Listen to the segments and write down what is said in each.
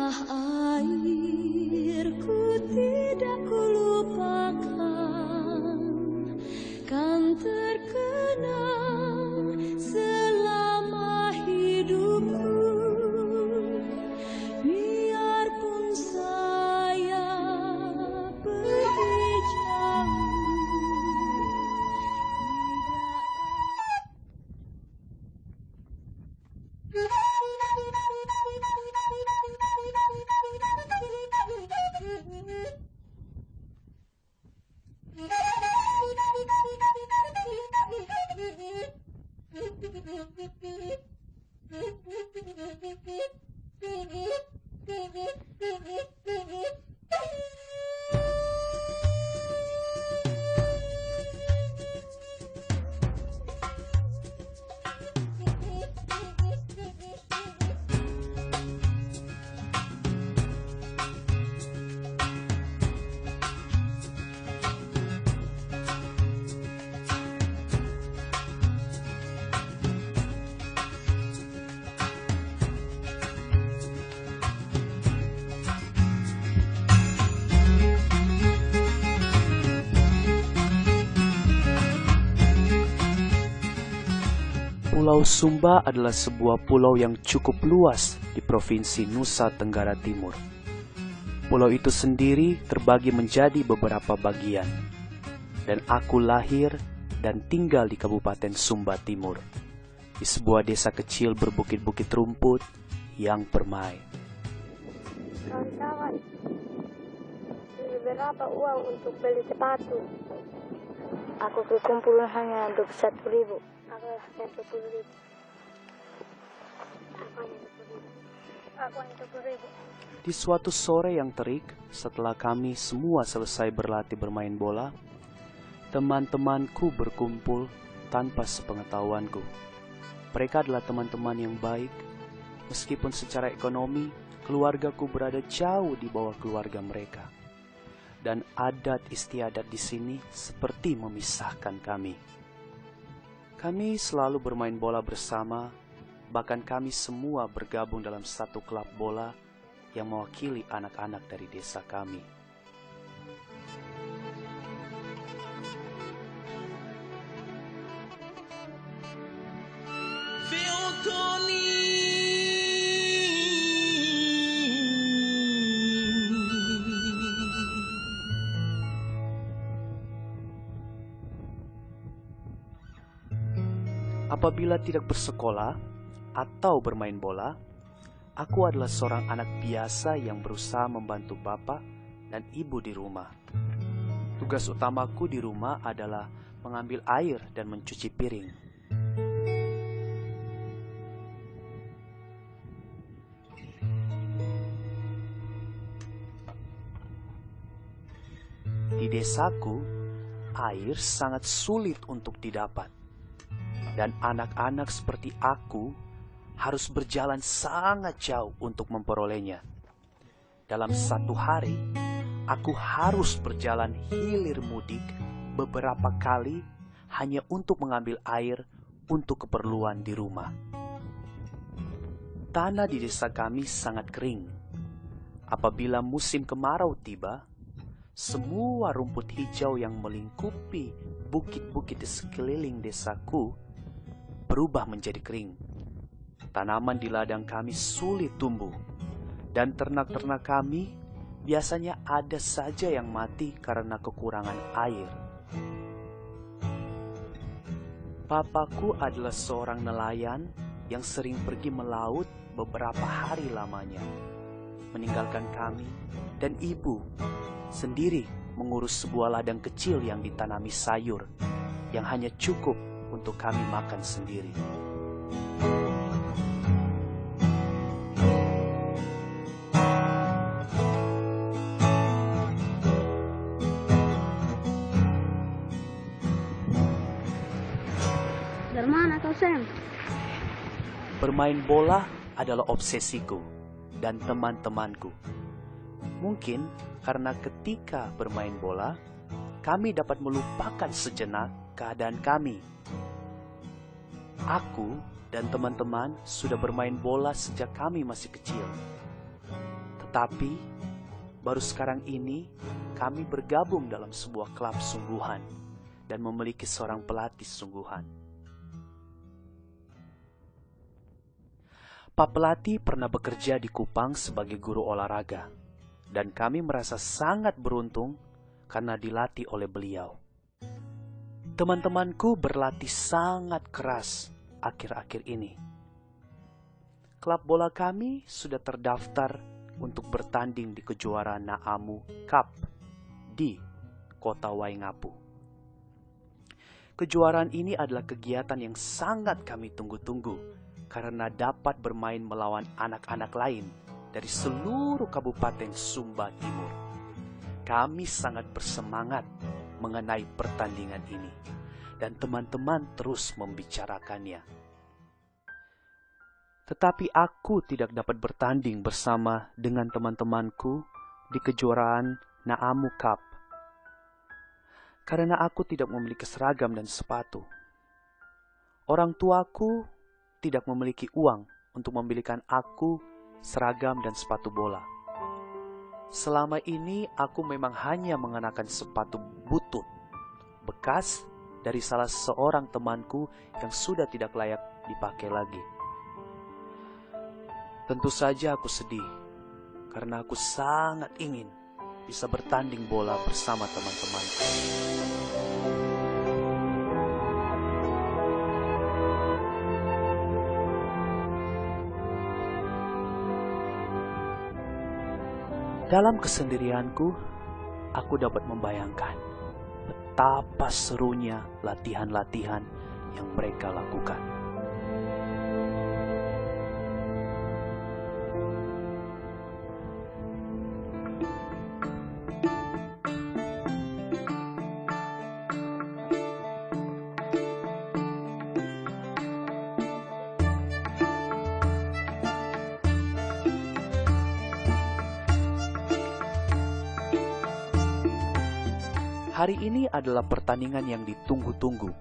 tanah airku tidak kulupakan, kan terkenang selama hidupku. Biarpun saya pergi jauh, Pulau Sumba adalah sebuah pulau yang cukup luas di Provinsi Nusa Tenggara Timur. Pulau itu sendiri terbagi menjadi beberapa bagian, dan aku lahir dan tinggal di Kabupaten Sumba Timur, di sebuah desa kecil berbukit-bukit rumput yang permai. Kawan-kawan, berapa uang untuk beli sepatu? Aku kumpulkan hanya 21.000. Aku hanya 20.000. Aku hanya 20.000. Di suatu sore yang terik, setelah kami semua selesai berlatih bermain bola, teman-temanku berkumpul tanpa sepengetahuanku. Mereka adalah teman-teman yang baik, meskipun secara ekonomi keluargaku berada jauh di bawah keluarga mereka. Dan adat istiadat di sini seperti memisahkan kami. Kami selalu bermain bola bersama, bahkan kami semua bergabung dalam satu klub bola yang mewakili anak-anak dari desa kami. Apabila tidak bersekolah atau bermain bola, aku adalah seorang anak biasa yang berusaha membantu bapak dan ibu di rumah. Tugas utamaku di rumah adalah mengambil air dan mencuci piring. Di desaku, air sangat sulit untuk didapat. Dan anak-anak seperti aku harus berjalan sangat jauh untuk memperolehnya. Dalam satu hari, aku harus berjalan hilir mudik beberapa kali hanya untuk mengambil air untuk keperluan di rumah. Tanah di desa kami sangat kering. Apabila musim kemarau tiba, semua rumput hijau yang melingkupi bukit-bukit di sekeliling desaku berubah menjadi kering. Tanaman di ladang kami sulit tumbuh, dan ternak-ternak kami biasanya ada saja yang mati karena kekurangan air. Papaku adalah seorang nelayan yang sering pergi melaut beberapa hari lamanya, meninggalkan kami dan ibu sendiri mengurus sebuah ladang kecil yang ditanami sayur yang hanya cukup untuk kami makan sendiri. Dari mana kau, Sam? Bermain bola adalah obsesiku dan teman-temanku. Mungkin karena ketika bermain bola, kami dapat melupakan sejenak keadaan kami. Aku dan teman-teman sudah bermain bola sejak kami masih kecil. Tetapi baru sekarang ini kami bergabung dalam sebuah klub sungguhan dan memiliki seorang pelatih sungguhan. Pak Pelatih pernah bekerja di Kupang sebagai guru olahraga, dan kami merasa sangat beruntung karena dilatih oleh beliau. Teman-temanku berlatih sangat keras akhir-akhir ini. Klub bola kami sudah terdaftar untuk bertanding di kejuaraan Naamu Cup di kota Waingapu. Kejuaraan ini adalah kegiatan yang sangat kami tunggu-tunggu karena dapat bermain melawan anak-anak lain dari seluruh Kabupaten Sumba Timur. Kami sangat bersemangat mengenai pertandingan ini, dan teman-teman terus membicarakannya. Tetapi aku tidak dapat bertanding bersama dengan teman-temanku di kejuaraan Naamu Cup karena aku tidak memiliki seragam dan sepatu. Orang tuaku tidak memiliki uang untuk membelikan aku seragam dan sepatu bola. Selama ini aku memang hanya mengenakan sepatu butut bekas dari salah seorang temanku yang sudah tidak layak dipakai lagi. Tentu saja aku sedih karena aku sangat ingin bisa bertanding bola bersama teman-temanku. Dalam kesendirianku, aku dapat membayangkan betapa serunya latihan-latihan yang mereka lakukan. Hari ini adalah pertandingan yang ditunggu-tunggu.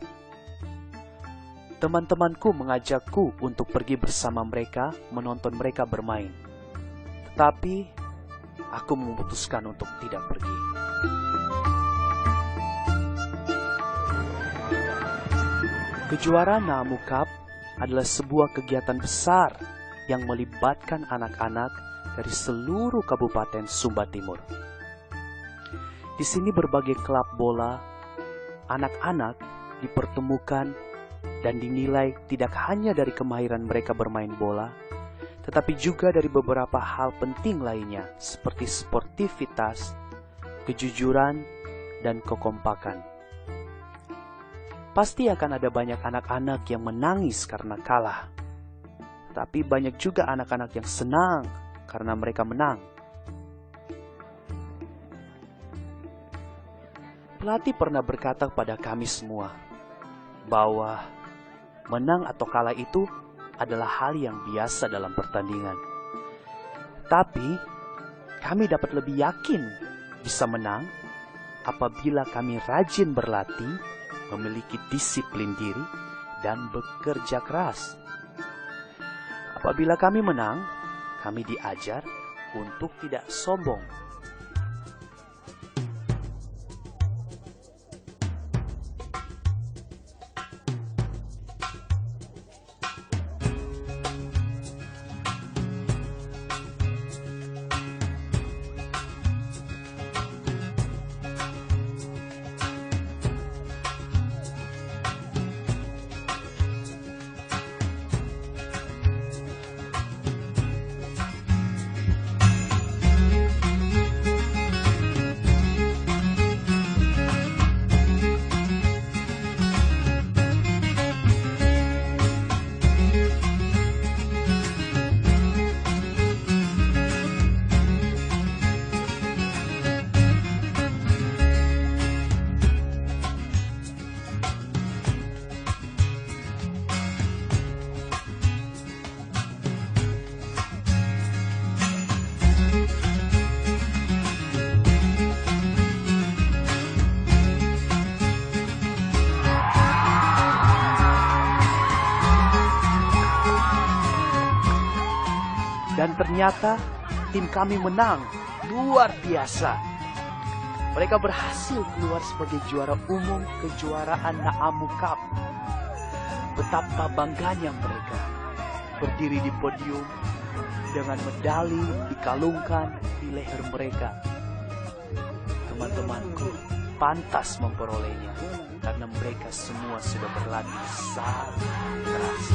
Teman-temanku mengajakku untuk pergi bersama mereka menonton mereka bermain. Tetapi aku memutuskan untuk tidak pergi. Kejuaraan Naamu Cup adalah sebuah kegiatan besar yang melibatkan anak-anak dari seluruh Kabupaten Sumba Timur. Di sini berbagai klub bola, anak-anak dipertemukan dan dinilai tidak hanya dari kemahiran mereka bermain bola, tetapi juga dari beberapa hal penting lainnya seperti sportivitas, kejujuran, dan kekompakan. Pasti akan ada banyak anak-anak yang menangis karena kalah, tapi banyak juga anak-anak yang senang karena mereka menang. Pelatih pernah berkata kepada kami semua bahwa menang atau kalah itu adalah hal yang biasa dalam pertandingan. Tapi kami dapat lebih yakin bisa menang apabila kami rajin berlatih, memiliki disiplin diri, dan bekerja keras. Apabila kami menang, kami diajar untuk tidak sombong. Dan ternyata tim kami menang. Luar biasa. Mereka berhasil keluar sebagai juara umum kejuaraan Naamu Cup. Betapa bangganya mereka berdiri di podium dengan medali dikalungkan di leher mereka. Teman-temanku pantas memperolehnya karena mereka semua sudah berlatih sangat keras.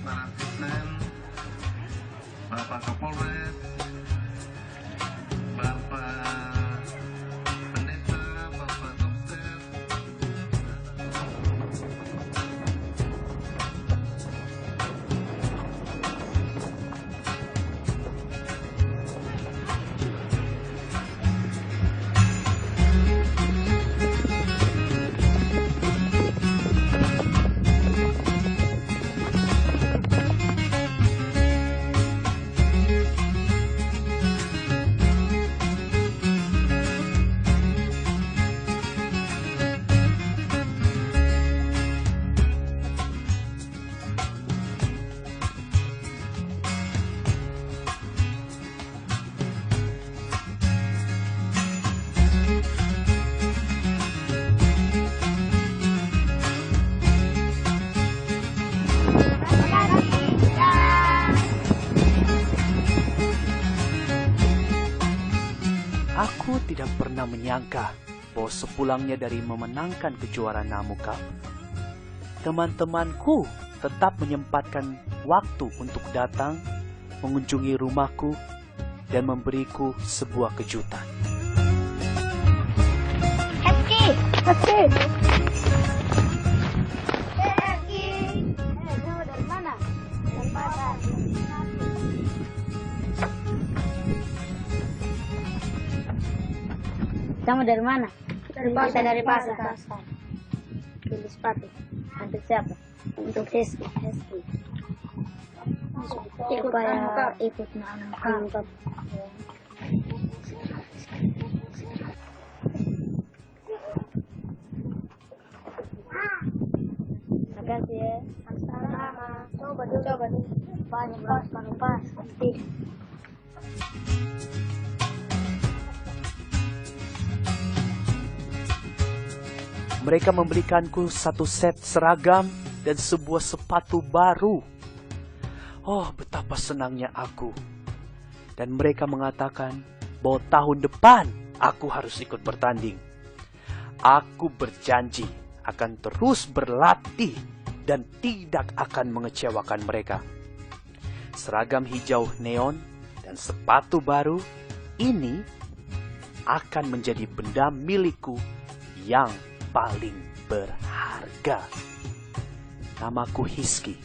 Para asisten, Bapak Kapolres, Bapak Pendeta, Bapak Dokter. Aku tidak pernah menyangka bahwa sepulangnya dari memenangkan kejuaraan Naamu Cup, teman-temanku tetap menyempatkan waktu untuk datang mengunjungi rumahku dan memberiku sebuah kejutan. Eski. Kamu dari mana? Dari pasar. Kamu dari mana? Dari pasar. Dari pasar. Beli sepatu. Untuk siapa? Untuk Rizky. Supaya ikut Naamu Cup. Makasih ya. Sama-sama. Coba dulu. Banyak pas. Pasti. Mereka memberikanku satu set seragam dan sebuah sepatu baru. Oh, betapa senangnya aku. Dan mereka mengatakan bahwa tahun depan aku harus ikut bertanding. Aku berjanji akan terus berlatih dan tidak akan mengecewakan mereka. Seragam hijau neon dan sepatu baru ini akan menjadi benda milikku yang paling berharga. Namaku Hizky.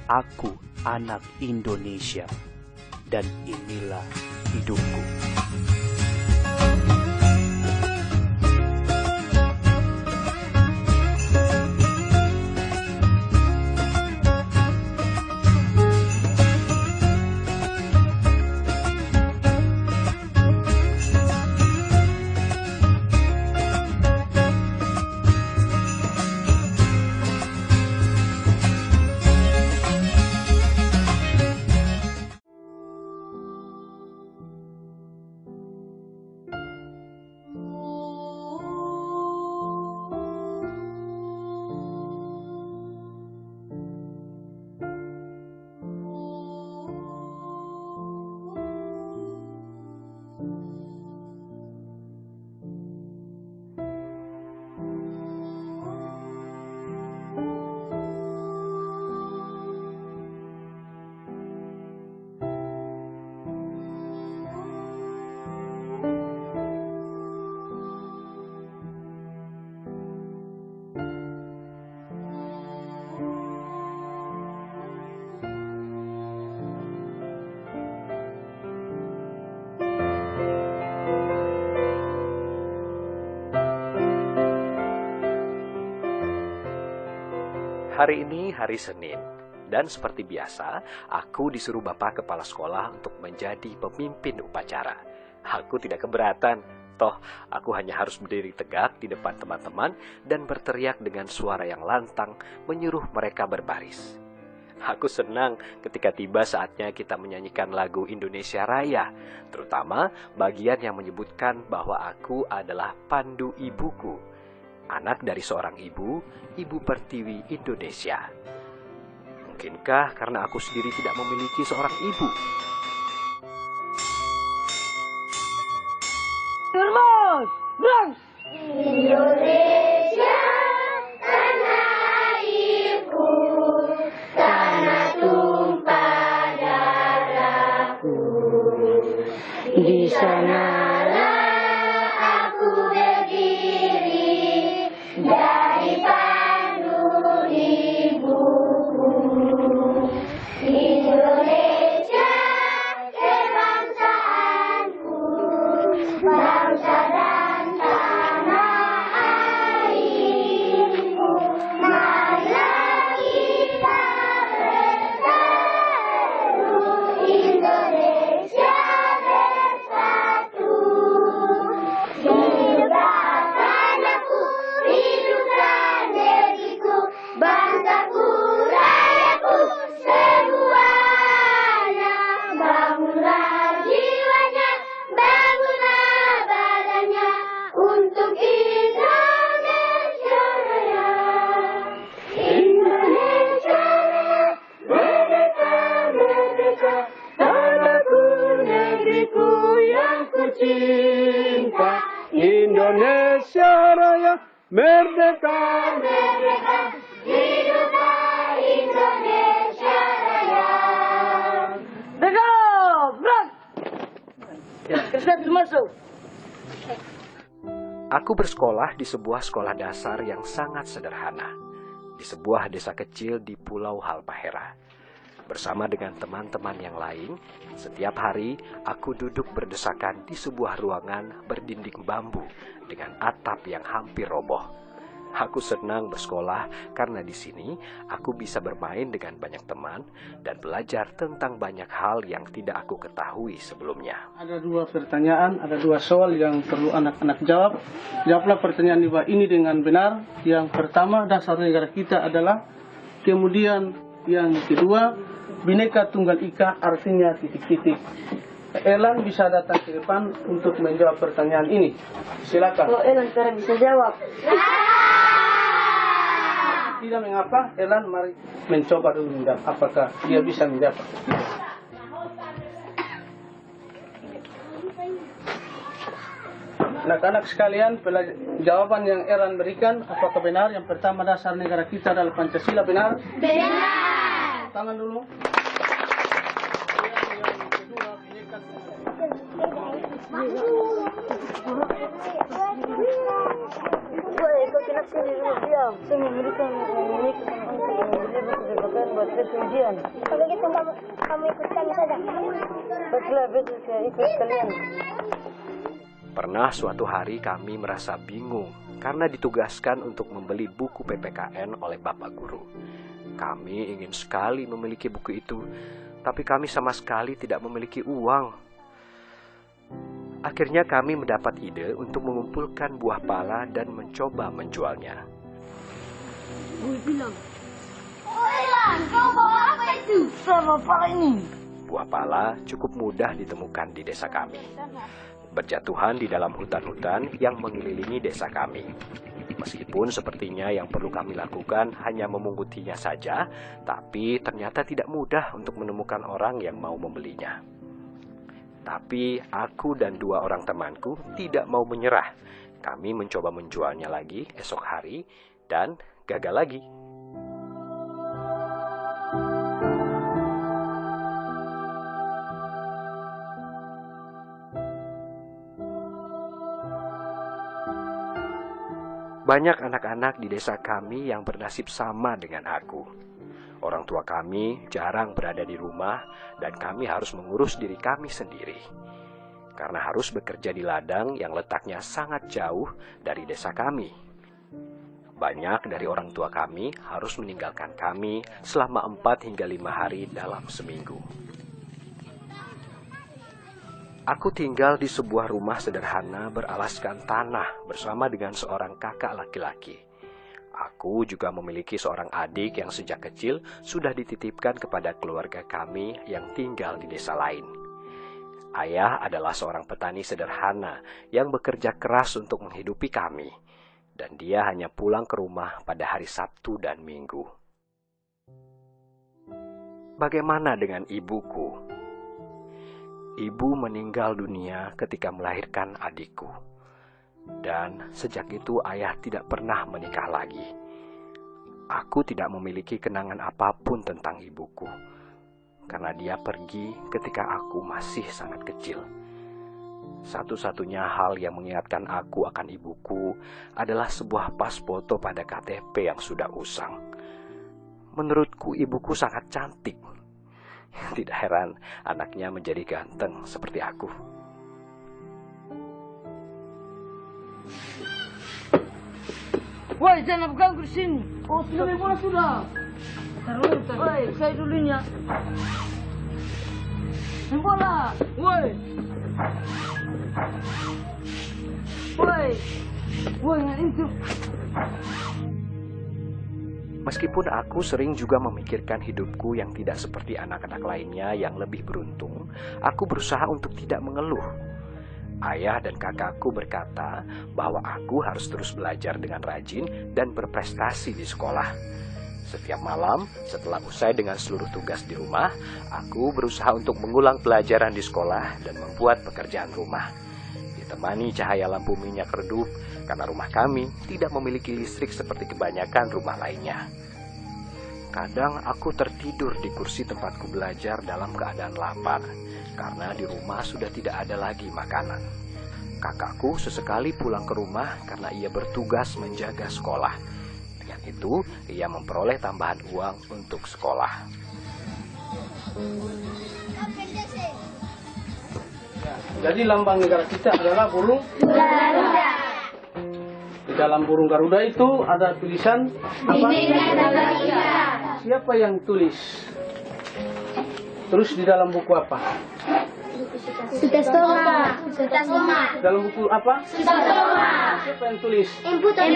Aku anak Indonesia. Dan inilah hidupku. Hari ini hari Senin, dan seperti biasa, aku disuruh Bapak Kepala Sekolah untuk menjadi pemimpin upacara. Aku tidak keberatan, toh aku hanya harus berdiri tegak di depan teman-teman dan berteriak dengan suara yang lantang menyuruh mereka berbaris. Aku senang ketika tiba saatnya kita menyanyikan lagu Indonesia Raya, terutama bagian yang menyebutkan bahwa aku adalah Pandu Ibuku, anak dari seorang ibu, Ibu Pertiwi Indonesia. Mungkinkah karena aku sendiri tidak memiliki seorang ibu? Indonesia, tanah airku, tanah tumpah darahku. Di sanalah aku berdiri dari pandu ibuku. Indonesia, kebangsaanku, bangsa dan tanah airku. Marilah kita berseru, Indonesia bersatu. Hiduplah tanahku, hiduplah negeriku, bangsaku, rayaku, semuanya. Bangunlah jiwanya, bangunlah badannya untuk Indonesia Raya. Indonesia Raya, merdeka, merdeka, tanahku, negeriku yang ku cinta. Indonesia Raya, merdeka. Merdeka, hiduplah Indonesia Raya. Aku bersekolah di sebuah sekolah dasar yang sangat sederhana, di sebuah desa kecil di Pulau Halmahera. Bersama dengan teman-teman yang lain, setiap hari aku duduk berdesakan di sebuah ruangan berdinding bambu dengan atap yang hampir roboh. Aku senang bersekolah karena di sini aku bisa bermain dengan banyak teman dan belajar tentang banyak hal yang tidak aku ketahui sebelumnya. Ada dua pertanyaan, ada dua soal yang perlu anak-anak jawab. Jawablah pertanyaan di bawah ini dengan benar. Yang pertama, dasar negara kita adalah. Kemudian yang kedua, Bhinneka Tunggal Ika artinya titik-titik. Elan bisa datang ke depan untuk menjawab pertanyaan ini. Silakan. Oh, Elan sekarang bisa jawab. Tidak mengapa, Elan mari mencoba dulu menjawab. Apakah dia bisa menjawab? Anak-anak sekalian, jawaban yang Elan berikan apakah benar? Yang pertama, dasar negara kita adalah Pancasila, benar? Benar. Tangan dulu. Kau kena sini dulu, diam. Saya memberikan ini kebebasan buat tes ujian. Kalau gitu kamu ikut kami saja. Baiklah, besok saya ikut kalian. Pernah suatu hari kami merasa bingung karena ditugaskan untuk membeli buku PPKN oleh Bapak Guru. Kami ingin sekali memiliki buku itu, tapi kami sama sekali tidak memiliki uang. Akhirnya kami mendapat ide untuk mengumpulkan buah pala dan mencoba menjualnya. Gue bilang, Elan, kau bawa apa itu? Sama pala ini. Buah pala cukup mudah ditemukan di desa kami, berjatuhan di dalam hutan-hutan yang mengelilingi desa kami. Meskipun sepertinya yang perlu kami lakukan hanya memungutinya saja, tapi ternyata tidak mudah untuk menemukan orang yang mau membelinya. Tapi aku dan dua orang temanku tidak mau menyerah. Kami mencoba menjualnya lagi esok hari dan gagal lagi. Banyak anak-anak di desa kami yang bernasib sama dengan aku. Orang tua kami jarang berada di rumah dan kami harus mengurus diri kami sendiri. Karena harus bekerja di ladang yang letaknya sangat jauh dari desa kami. Banyak dari orang tua kami harus meninggalkan kami selama 4 hingga 5 hari dalam seminggu. Aku tinggal di sebuah rumah sederhana beralaskan tanah bersama dengan seorang kakak laki-laki. Aku juga memiliki seorang adik yang sejak kecil sudah dititipkan kepada keluarga kami yang tinggal di desa lain. Ayah adalah seorang petani sederhana yang bekerja keras untuk menghidupi kami. Dan dia hanya pulang ke rumah pada hari Sabtu dan Minggu. Bagaimana dengan ibuku? Ibu meninggal dunia ketika melahirkan adikku. Dan sejak itu ayah tidak pernah menikah lagi. Aku tidak memiliki kenangan apapun tentang ibuku. Karena dia pergi ketika aku masih sangat kecil. Satu-satunya hal yang mengingatkan aku akan ibuku adalah sebuah pas foto pada KTP yang sudah usang. Menurutku ibuku sangat cantik. Tidak heran anaknya menjadi ganteng seperti aku. Woi, jangan berganggu di sini. Oh, sudah bola sudah. Taruh. Woi, saya dulunya. Bola. Woi. Woi, itu. Meskipun aku sering juga memikirkan hidupku yang tidak seperti anak-anak lainnya yang lebih beruntung, aku berusaha untuk tidak mengeluh. Ayah dan kakakku berkata bahwa aku harus terus belajar dengan rajin dan berprestasi di sekolah. Setiap malam, setelah usai dengan seluruh tugas di rumah, aku berusaha untuk mengulang pelajaran di sekolah dan membuat pekerjaan rumah. Ditemani cahaya lampu minyak redup, karena rumah kami tidak memiliki listrik seperti kebanyakan rumah lainnya. Kadang aku tertidur di kursi tempatku belajar dalam keadaan lapar, karena di rumah sudah tidak ada lagi makanan. Kakakku sesekali pulang ke rumah karena ia bertugas menjaga sekolah. Dengan itu, ia memperoleh tambahan uang untuk sekolah. Jadi lambang negara kita adalah burung Garuda. Di dalam burung Garuda itu ada tulisan apa? Siapa yang tulis? Terus di dalam buku apa? Sutasoma. Dalam buku apa? Sutasoma. Siapa yang tulis? Imputan.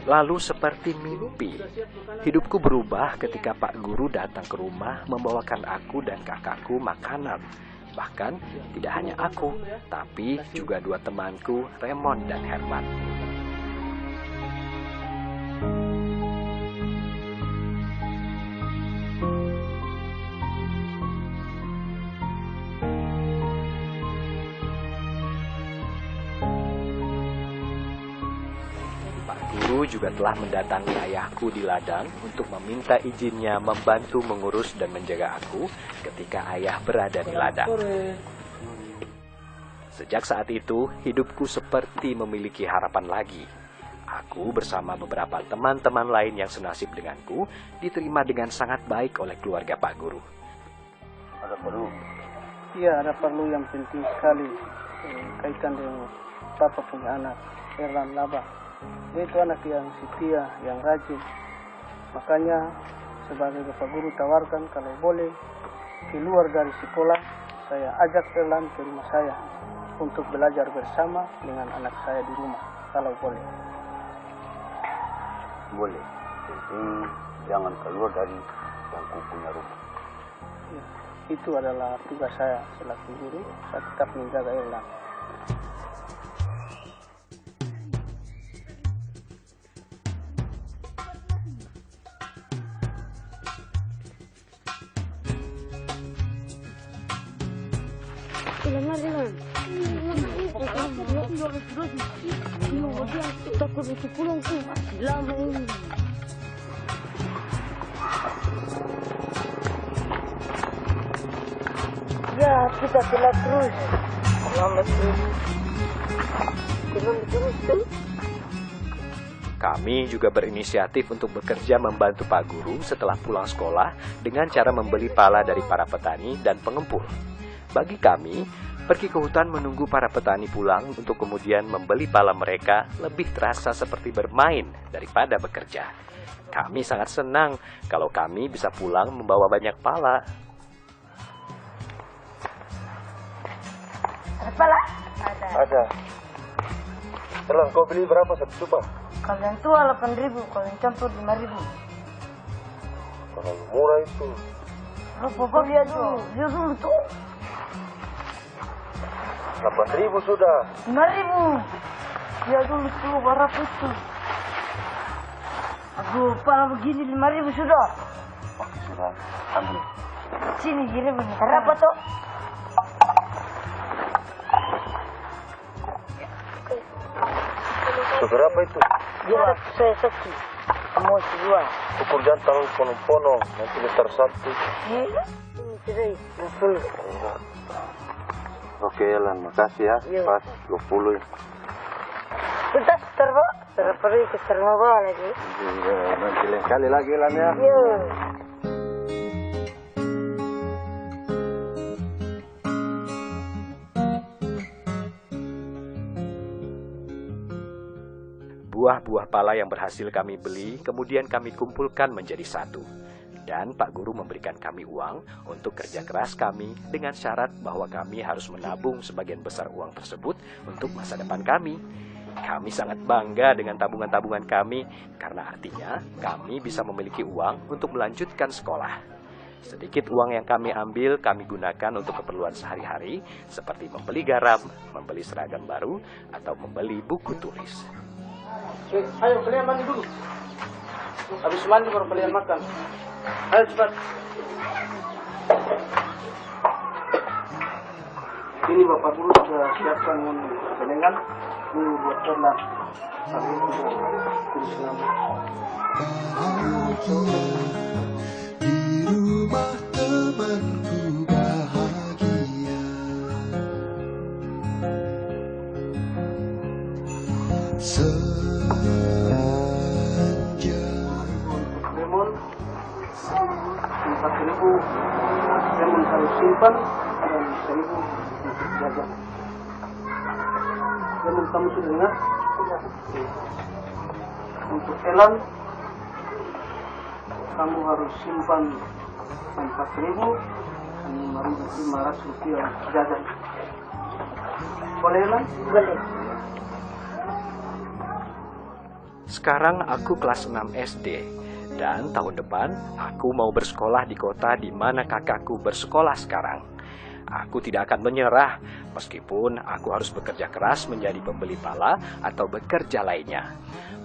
Lalu seperti mimpi, hidupku berubah ketika Pak Guru datang ke rumah membawakan aku dan kakakku makanan. Bahkan tidak hanya aku, tapi juga dua temanku, Raymond dan Herman. Guru juga telah mendatangi ayahku di ladang untuk meminta izinnya membantu mengurus dan menjaga aku ketika ayah berada di ladang. Sejak saat itu, hidupku seperti memiliki harapan lagi. Aku bersama beberapa teman-teman lain yang senasib denganku diterima dengan sangat baik oleh keluarga Pak Guru. Ada perlu? Iya, ada perlu yang penting sekali kaitan dengan Bapak punya anak, Erlan Laba. Dia itu anak yang setia, yang rajin. Makanya sebagai Bapak Guru tawarkan kalau boleh keluar dari sekolah, saya ajak Erlan ke rumah saya untuk belajar bersama dengan anak saya di rumah, kalau boleh. Boleh, penting jangan keluar dari yang punya rumah. Ya, itu adalah tugas saya selaku guru, saya tetap menjaga Erlan. Ya, kita telah terus. Selamat terus. Kami juga berinisiatif untuk bekerja membantu Pak Guru setelah pulang sekolah dengan cara membeli pala dari para petani dan pengempul. Bagi kami, pergi ke hutan menunggu para petani pulang untuk kemudian membeli pala mereka lebih terasa seperti bermain daripada bekerja. Kami sangat senang kalau kami bisa pulang membawa banyak pala. Ada pala? Ada. Elang, kau beli berapa satu coba? Kalau yang tua 8.000, kalau yang campur 5.000. Terlalu murah itu. Bapak lihat dulu, lihat dulu tuh. 8.000 sudah. 5.000. Lihat dulu tuh, berapa itu? Aduh, pala begini 5.000 sudah. Oke, sudah. Ambil. Sini gini bener. Berapa tuh? Seberapa itu? Dua, saya satu. Kamu dua. Ukur jantan pono-pono, nanti besar satu. Ini cerai, 20. Oke, Elan, makasih ya. Iya. Pas 20 ya. Sudah, terbawa. Terperih ke terbawa lagi. Iya, nanti lain kali lagi, Elan ya. Iya. Buah-buah pala yang berhasil kami beli, kemudian kami kumpulkan menjadi satu. Dan Pak Guru memberikan kami uang untuk kerja keras kami dengan syarat bahwa kami harus menabung sebagian besar uang tersebut untuk masa depan kami. Kami sangat bangga dengan tabungan-tabungan kami karena artinya kami bisa memiliki uang untuk melanjutkan sekolah. Sedikit uang yang kami ambil kami gunakan untuk keperluan sehari-hari seperti membeli garam, membeli seragam baru, atau membeli buku tulis. Ayo kalian mandi dulu. Habis mandi baru kalian makan. Ayo cepat. Ini Bapak Guru sudah siapkan gorengan. Ini buat Erlan. Sambil kurus nama. Di rumah temanku bahagia. Lemon 4.000. Lemon harus simpan dan 1.000 untuk jajan. Lemon kamu sudah dengar? Untuk Elan kamu harus simpan 4.000 dan 500 rupiah untuk jajan. Boleh Elan? Boleh. Sekarang aku kelas 6 SD, dan tahun depan aku mau bersekolah di kota di mana kakakku bersekolah sekarang. Aku tidak akan menyerah, meskipun aku harus bekerja keras menjadi pembeli pala atau bekerja lainnya.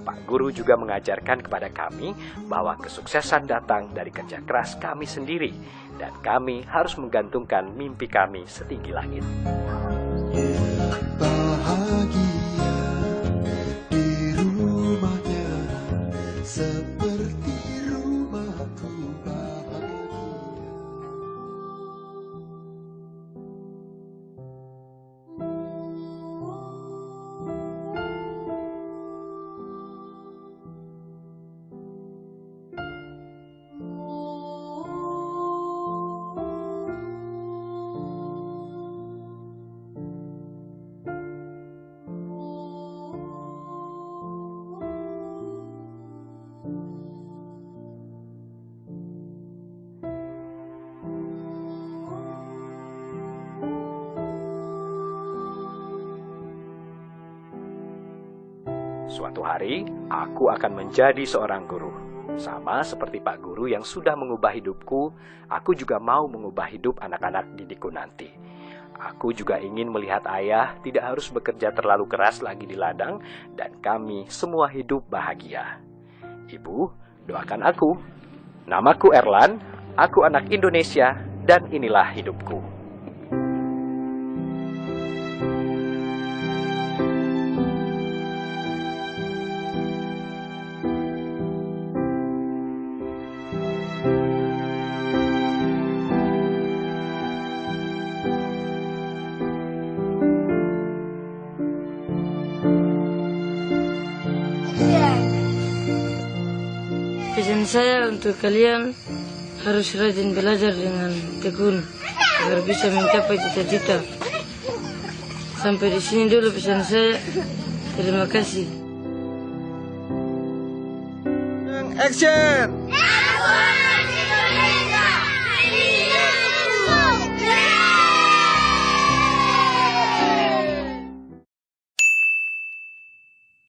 Pak Guru juga mengajarkan kepada kami bahwa kesuksesan datang dari kerja keras kami sendiri, dan kami harus menggantungkan mimpi kami setinggi langit. Bahagia di rumahnya seperti rumahku bahagia. Suatu hari, aku akan menjadi seorang guru. Sama seperti Pak Guru yang sudah mengubah hidupku, aku juga mau mengubah hidup anak-anak didikku nanti. Aku juga ingin melihat ayah tidak harus bekerja terlalu keras lagi di ladang, dan kami semua hidup bahagia. Ibu, doakan aku. Namaku Erlan, aku anak Indonesia, dan inilah hidupku. pesan saya untuk kalian harus rajin belajar dengan tekun agar bisa mencapai cita-cita. Sampai di sini dulu pesan saya. Terima kasih. Action!